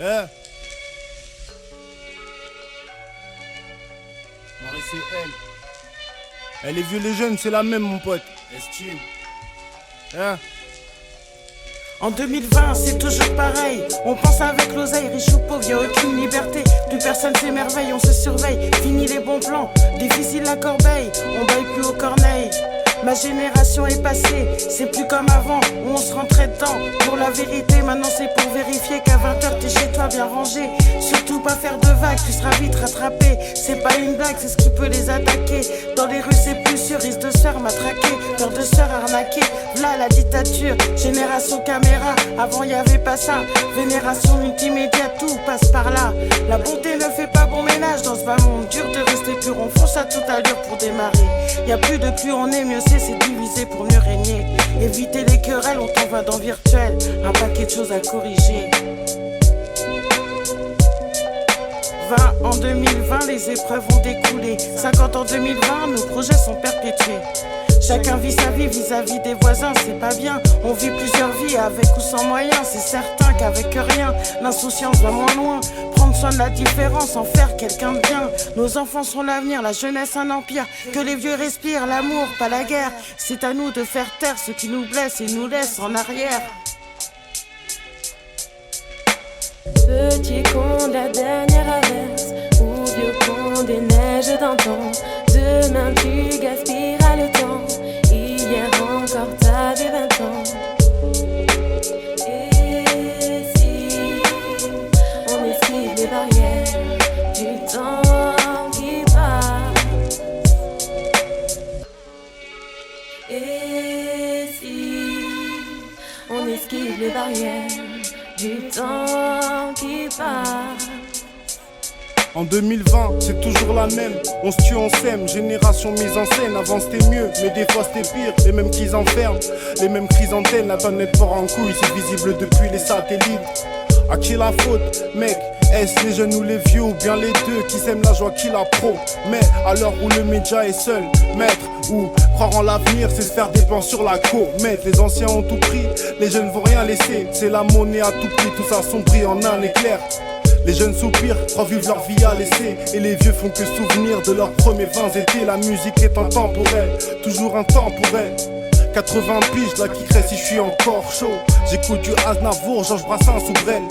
Eh Marie, c'est elle. Elle est vieux, les jeunes, c'est la même, mon pote. Estime. Hein? En 2020, c'est toujours pareil. On pense avec l'oseille, riche ou pauvre, y'a aucune liberté. Plus personne s'émerveille, on se surveille. Fini les bons plans, difficile la corbeille. On baille plus au corneille. Ma génération est passée, c'est plus comme avant où on se rentrait dedans. Pour la vérité, maintenant c'est pour vérifier qu'à 20h t'es chez toi bien rangé. Surtout pas faire de vagues, tu seras vite rattrapé. C'est pas une blague, c'est ce qui peut les attaquer. Dans les rues c'est plus sûr, risque de se faire matraquer. Peur de se faire arnaquer, v'là la dictature. Génération caméra, avant y avait pas ça. Vénération multimédia, tout passe par là. La bonté ne fait pas bon ménage dans ce bas monde. Dur de rester pur, on fonce à toute allure pour démarrer. Y a plus de plus on est, mieux c'est diviser pour mieux régner. Éviter les querelles, on t'en va dans virtuel. Un paquet de choses à corriger. 20 en 2020, les épreuves ont découlé. 50 en 2020, nos projets sont perpétués. Chacun vit sa vie vis-à-vis des voisins, c'est pas bien. On vit plusieurs vies avec ou sans moyens. C'est certain qu'avec rien, l'insouciance va moins loin. Prendre soin de la différence, en faire quelqu'un de bien. Nos enfants sont l'avenir, la jeunesse un empire. Que les vieux respirent, l'amour, pas la guerre. C'est à nous de faire taire ceux qui nous blessent et nous laissent en arrière. Petit con de la dernière averse, ou vieux con des neiges d'antan. Demain tu gaspilleras le temps, hier encore t'avais 20 ans. Et si on esquive les barrières du temps qui passe? Et si on esquive les barrières du temps qui passe? En 2020, c'est toujours la même. On se tue, on s'aime. Génération mise en scène. Avant c'était mieux, mais des fois c'était pire. Les mêmes qu'ils enferment, les mêmes chrysanthèmes. La planète part en couille, c'est visible depuis les satellites. À qui la faute, mec? Est-ce les jeunes ou les vieux, ou bien les deux qui s'aiment la joie qui la pro? Mais à l'heure où le média est seul maître, ou croire en l'avenir, c'est se faire des plans sur la comète. Les anciens ont tout pris, les jeunes vont rien laisser. C'est la monnaie à tout prix, tout s'assombrit en un éclair. Les jeunes soupirent, croient vivre leur vie à laisser. Et les vieux font que souvenir de leurs premiers 20 étés. La musique est intemporelle, toujours intemporelle. 80 piges, là qui crée si je suis encore chaud. J'écoute du Aznavour, Georges Brassens ou Brel.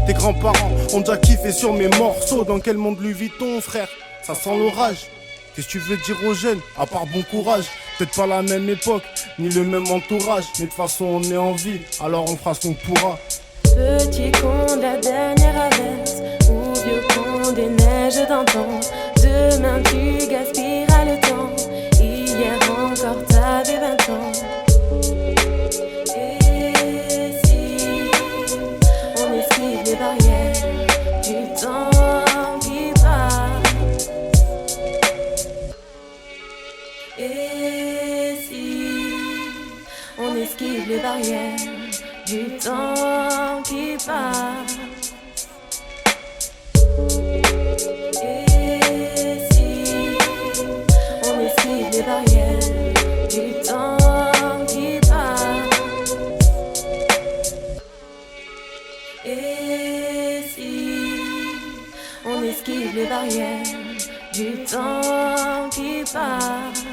Tes grands-parents ont déjà kiffé sur mes morceaux. Dans quel monde lui vit-on, frère? Ça sent l'orage. Qu'est-ce que tu veux dire aux jeunes, à part bon courage? Peut-être pas la même époque, ni le même entourage. Mais de toute façon on est en ville, alors on fera ce qu'on pourra. Petit con de la dernière averse, ou vieux con des neiges d'antan. Demain tu gaspilleras le temps, hier encore t'avais 20 ans. Et si on esquive les barrières du temps qui passe? Et si on esquive les barrières du temps qui passe? Et si on esquive les barrières du temps qui passe? Et si on esquive les barrières du temps qui passe?